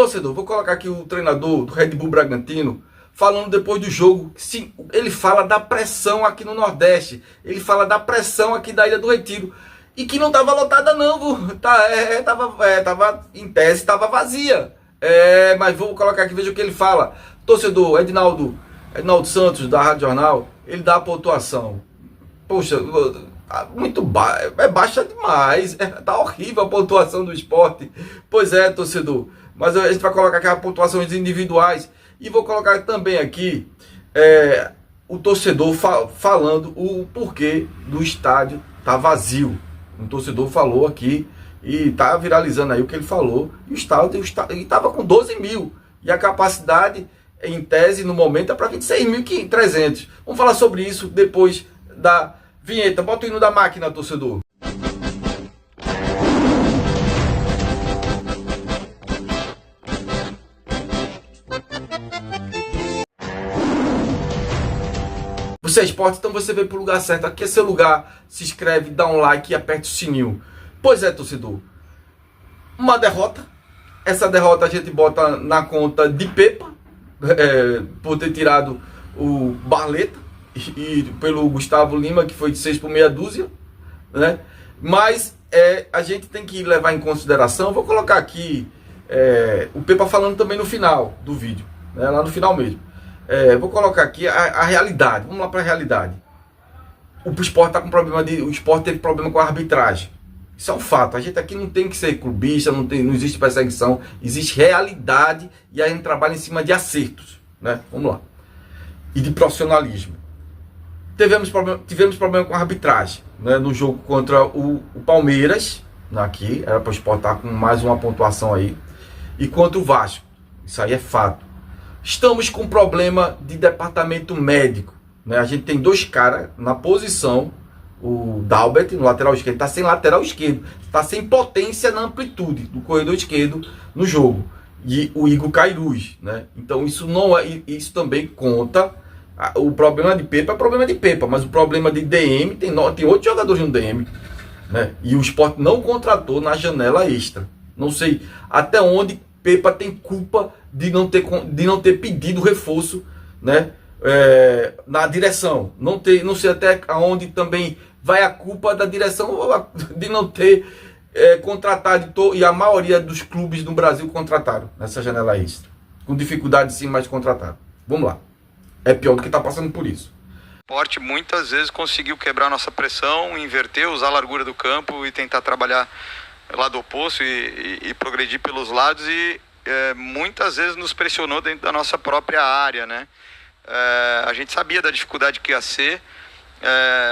Torcedor, vou colocar aqui o treinador do Red Bull Bragantino falando depois do jogo. Sim, ele fala da pressão aqui no Nordeste. Ele fala da pressão aqui da Ilha do Retiro. E que não estava lotada não, tava em tese, estava vazia. Mas vou colocar aqui, veja o que ele fala. Torcedor, Edinaldo Santos, da Rádio Jornal, ele dá a pontuação. Poxa, muito baixa demais. Tá horrível a pontuação do Sport. Pois é, torcedor. Mas a gente vai colocar aqui as pontuações individuais. E vou colocar também aqui o torcedor falando o porquê do estádio tá vazio. Um torcedor falou aqui e tá viralizando aí o que ele falou. E o estádio estava com 12 mil. E a capacidade, em tese, no momento, é para 26.300. Vamos falar sobre isso depois da vinheta. Bota o hino da máquina, torcedor. Você é esporte, então você veio para o lugar certo. Aqui é seu lugar. Se inscreve, dá um like e aperte o sininho. Pois é, torcedor. Uma derrota. Essa derrota a gente bota na conta de Pepa, por ter tirado o Barleta e pelo Gustavo Lima, que foi de 6 por meia dúzia, né? Mas a gente tem que levar em consideração. Vou colocar aqui o Pepa falando também no final do vídeo, né? Lá no final mesmo. Vou colocar aqui a realidade. Vamos lá para a realidade. O Sport tá com problema o Sport teve problema com a arbitragem. Isso é um fato. A gente aqui não tem que ser clubista, não existe perseguição, existe realidade e a gente trabalha em cima de acertos, né? Vamos lá. E de profissionalismo. Tivemos problema com a arbitragem, né? No jogo contra o Palmeiras, aqui, era para o Sport estar com mais uma pontuação aí, e contra o Vasco. Isso aí é fato. Estamos com problema de departamento médico, né? A gente tem dois caras na posição, o Dalbert no lateral esquerdo, está sem lateral esquerdo, está sem potência na amplitude do corredor esquerdo no jogo. E o Igor Cairuz, né? Então isso isso também conta. O problema de Pepa é problema de Pepa, mas o problema de DM tem 8 jogadores no DM, né? E o Sport não contratou na janela extra. Não sei até onde Pepa tem culpa de não ter pedido reforço, né? Na direção. Não sei até onde também vai a culpa da direção de não ter contratado, e a maioria dos clubes do Brasil contrataram nessa janela extra. Com dificuldade sim, mas contrataram. Vamos lá. É pior do que está passando por isso. O Sport muitas vezes conseguiu quebrar nossa pressão, inverter, usar a largura do campo e tentar trabalhar lado oposto e progredir pelos lados e muitas vezes nos pressionou dentro da nossa própria área, né? A gente sabia da dificuldade que ia ser.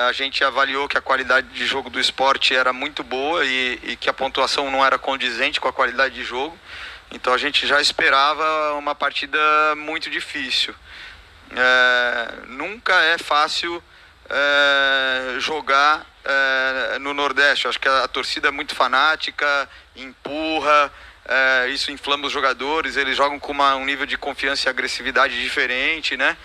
A gente avaliou que a qualidade de jogo do Sport era muito boa e que a pontuação não era condizente com a qualidade de jogo. Então a gente já esperava uma partida muito difícil. Nunca é fácil jogar no Nordeste. Acho que a torcida é muito fanática, empurra, isso inflama os jogadores, eles jogam com um nível de confiança e agressividade diferente, né?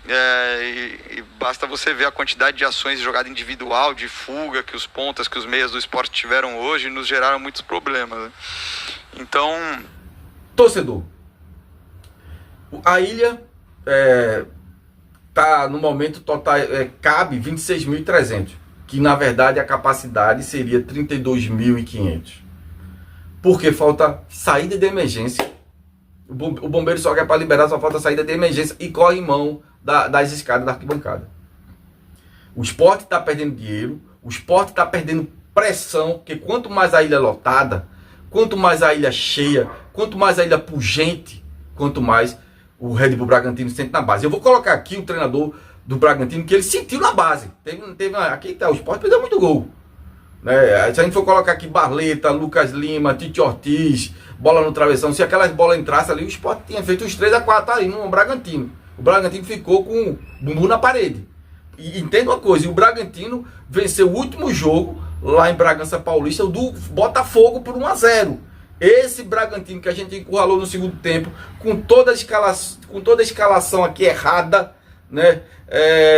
E basta você ver a quantidade de ações de jogada individual, de fuga que os pontas, que os meias do Sport tiveram hoje, nos geraram muitos problemas, né? Então, torcedor, a ilha tá no momento total, cabe 26.300, que na verdade a capacidade seria 32.500, porque falta saída de emergência. O bombeiro só quer para liberar, só falta saída de emergência e corre em mão das escadas da arquibancada. O Sport está perdendo dinheiro, o Sport está perdendo pressão, porque quanto mais a ilha lotada, quanto mais a ilha cheia, quanto mais a ilha pujante, quanto mais o Red Bull Bragantino sente na base. Eu vou colocar aqui o treinador do Bragantino, que ele sentiu na base. Aqui tá, o Sport perdeu muito gol, né? Se a gente for colocar aqui Barleta, Lucas Lima, Tite Ortiz, bola no travessão, se aquelas bolas entrassem ali, o Sport tinha feito uns 3-4 ali no Bragantino. O Bragantino ficou com o bumbum na parede. E entenda uma coisa, o Bragantino venceu o último jogo lá em Bragança Paulista, o do Botafogo, por 1-0. Esse Bragantino que a gente encurralou no segundo tempo, com toda a escalação aqui errada, né?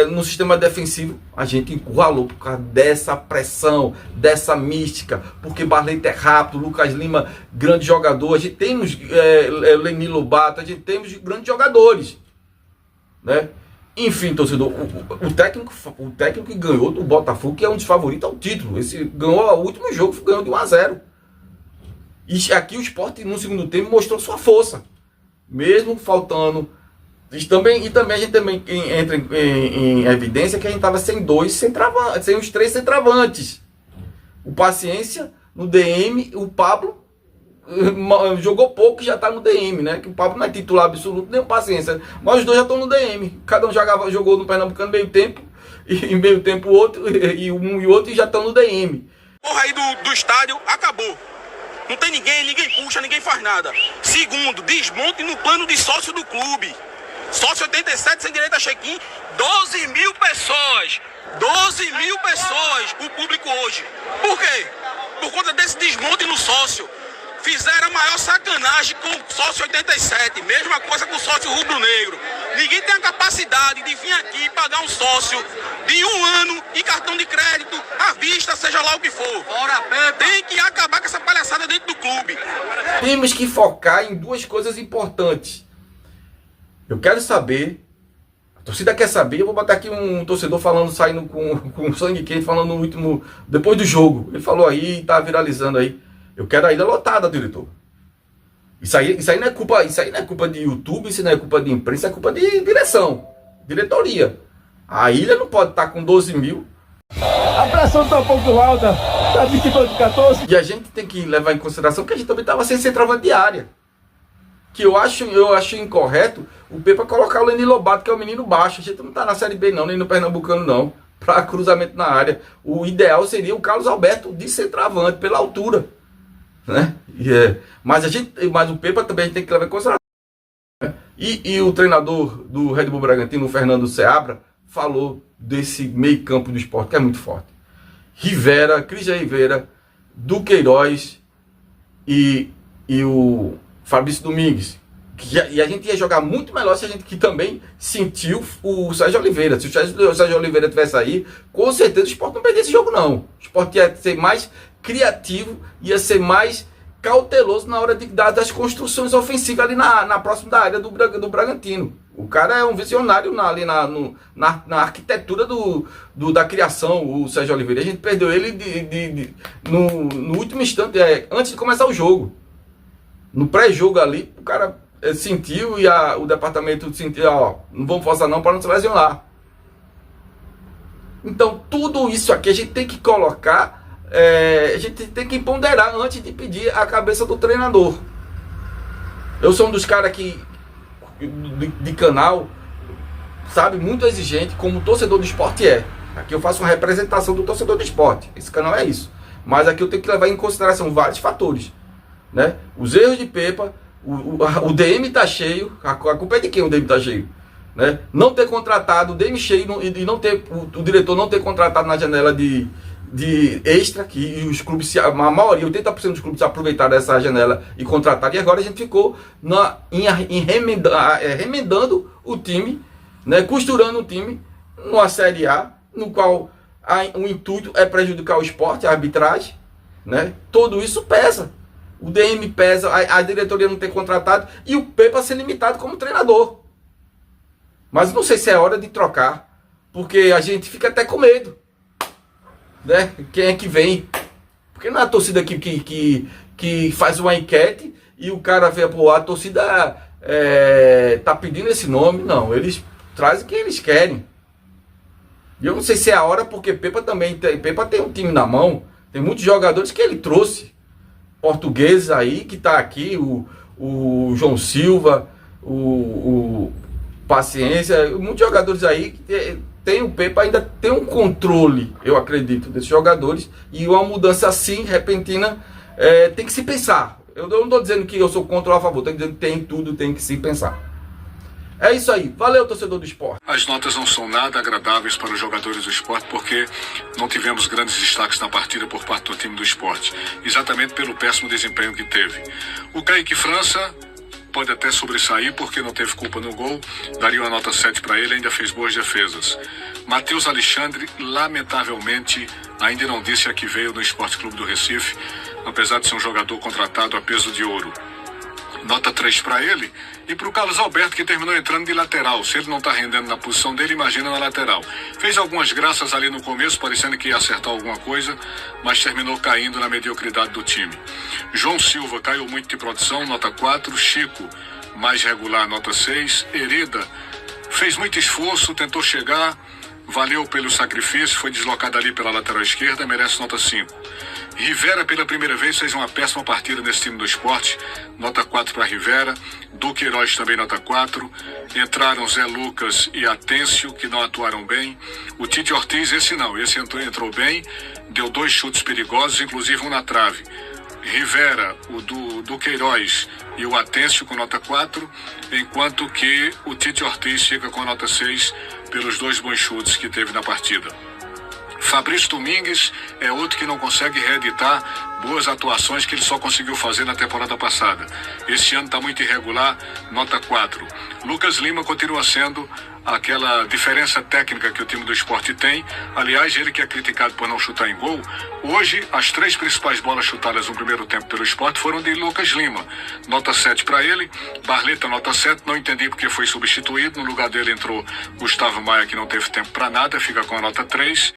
no sistema defensivo, a gente encurralou por causa dessa pressão, dessa mística, porque Barleta é rápido, Lucas Lima, grande jogador, a gente temos Leni Lobato, a gente temos grandes jogadores, né? Enfim, torcedor, o técnico que ganhou do Botafogo, que é um dos favoritos ao título, esse ganhou o último jogo, ganhou de 1-0. E aqui o Sport no segundo tempo mostrou sua força, mesmo faltando. E também a gente também entra em evidência que a gente estava sem os três centravantes. O Paciência no DM, o Pablo jogou pouco e já está no DM, né? Que o Pablo não é titular absoluto, nem o Paciência. Mas os dois já estão no DM. Cada um jogou no Pernambucano meio tempo, e em meio tempo o outro, e um e o outro já estão no DM. Porra aí do estádio acabou. Não tem ninguém puxa, ninguém faz nada. Segundo, desmonte no plano de sócio do clube. Sócio 87 sem direito a check-in, 12 mil pessoas. 12 mil pessoas o público hoje. Por quê? Por conta desse desmonte no sócio. Fizeram a maior sacanagem com o sócio 87. Mesma coisa com o sócio rubro-negro. Ninguém tem a capacidade de vir aqui e pagar um sócio de 1 ano em cartão de crédito, à vista, seja lá o que for. Tem que acabar com essa palhaçada dentro do clube. Temos que focar em duas coisas importantes. Eu quero saber, a torcida quer saber, eu vou botar aqui um torcedor falando, saindo com sangue quente, falando no último, depois do jogo. Ele falou aí, tá viralizando aí. Eu quero a ilha lotada, diretor. Isso aí não é culpa de YouTube, isso não é culpa de imprensa, é culpa de direção, diretoria. A ilha não pode estar com 12 mil. A pressão tá um pouco alta, tá 22-14. E a gente tem que levar em consideração que a gente também estava sem centroavante de área. Que eu acho incorreto o Pepa colocar o Leni Lobato, que é o menino baixo. A gente não tá na Série B não, nem no Pernambucano não, para cruzamento na área. O ideal seria o Carlos Alberto de centroavante, pela altura, né? Mas o Pepa também a gente tem que levar em consideração. E o treinador do Red Bull Bragantino, o Fernando Seabra, falou desse meio campo do Sport, que é muito forte. Rivera, Cristian Rivera, Duqueiroz e o Fabrício Domingues. E a gente ia jogar muito melhor se a gente que também sentiu o Sérgio Oliveira. Se o Sérgio Oliveira tivesse aí, com certeza o Sport não perdia esse jogo não. O Sport ia ser mais criativo, ia ser mais cauteloso na hora das construções ofensivas ali na próxima da área do Bragantino. O cara é um visionário ali na arquitetura da criação, o Sérgio Oliveira. A gente perdeu ele no último instante, antes de começar o jogo. No pré-jogo ali, o cara sentiu e o departamento sentiu, não vamos forçar não para não se lesionar. Então tudo isso aqui a gente tem que colocar, a gente tem que ponderar antes de pedir a cabeça do treinador. Eu sou um dos caras que de canal, sabe, muito exigente, como o torcedor do esporte é. Aqui eu faço uma representação do torcedor do esporte. Esse canal é isso. Mas aqui eu tenho que levar em consideração vários fatores, né? Os erros de Pepa, o DM tá cheio. A culpa é de quem o DM tá cheio, né? Não ter contratado o DM cheio e não ter o diretor não ter contratado na janela de extra, que os clubes, a maioria, 80% dos clubes aproveitaram essa janela e contrataram, e agora a gente ficou remendando o time, né, costurando o time numa Série A, no qual o intuito é prejudicar o esporte, a arbitragem, né? Tudo isso pesa. O DM pesa, a diretoria não ter contratado e o Pepa ser limitado como treinador. Mas não sei se é hora de trocar, porque a gente fica até com medo, né? Quem é que vem? Porque não é a torcida que faz uma enquete e o cara vê, pô, a torcida tá pedindo esse nome. Não, eles trazem quem eles querem. E eu não sei se é a hora, porque Pepa tem um time na mão, tem muitos jogadores que ele trouxe, portugueses aí, que tá aqui, o João Silva, o Paciência, muitos jogadores aí que tem o Pepa, ainda tem um controle, eu acredito, desses jogadores, e uma mudança assim, repentina, tem que se pensar. Eu não estou dizendo que eu sou contra ou a favor, estou dizendo que tem que se pensar. É isso aí, valeu, torcedor do esporte. As notas não são nada agradáveis para os jogadores do esporte, porque não tivemos grandes destaques na partida por parte do time do esporte, exatamente pelo péssimo desempenho que teve. O Kaique França pode até sobressair porque não teve culpa no gol. Daria uma nota 7 para ele, ainda fez boas defesas. Matheus Alexandre, lamentavelmente, ainda não disse a que veio no Esporte Clube do Recife, apesar de ser um jogador contratado a peso de ouro. Nota 3 para ele. E para o Carlos Alberto, que terminou entrando de lateral. Se ele não está rendendo na posição dele, imagina na lateral. Fez algumas graças ali no começo, parecendo que ia acertar alguma coisa, mas terminou caindo na mediocridade do time. João Silva caiu muito de produção, nota 4. Chico, mais regular, nota 6. Hereda fez muito esforço, tentou chegar, valeu pelo sacrifício, foi deslocado ali pela lateral esquerda, merece nota 5. Rivera, pela primeira vez, fez uma péssima partida nesse time do Sport, nota 4 para Rivera. Duqueiroz também nota 4. Entraram Zé Lucas e Atêncio, que não atuaram bem. O Tite Ortiz, esse entrou bem, deu 2 chutes perigosos, inclusive um na trave. Rivera, o Duqueiroz e o Atêncio com nota 4, enquanto que o Tite Ortiz fica com nota 6 pelos 2 bons chutes que teve na partida. Fabrício Domingues é outro que não consegue reeditar boas atuações que ele só conseguiu fazer na temporada passada. Esse ano está muito irregular, nota 4. Lucas Lima continua sendo aquela diferença técnica que o time do Sport tem. Aliás, ele que é criticado por não chutar em gol. Hoje, as 3 principais bolas chutadas no primeiro tempo pelo Sport foram de Lucas Lima. Nota 7 para ele. Barleta, nota 7. Não entendi porque foi substituído. No lugar dele entrou Gustavo Maia, que não teve tempo para nada. Fica com a nota 3.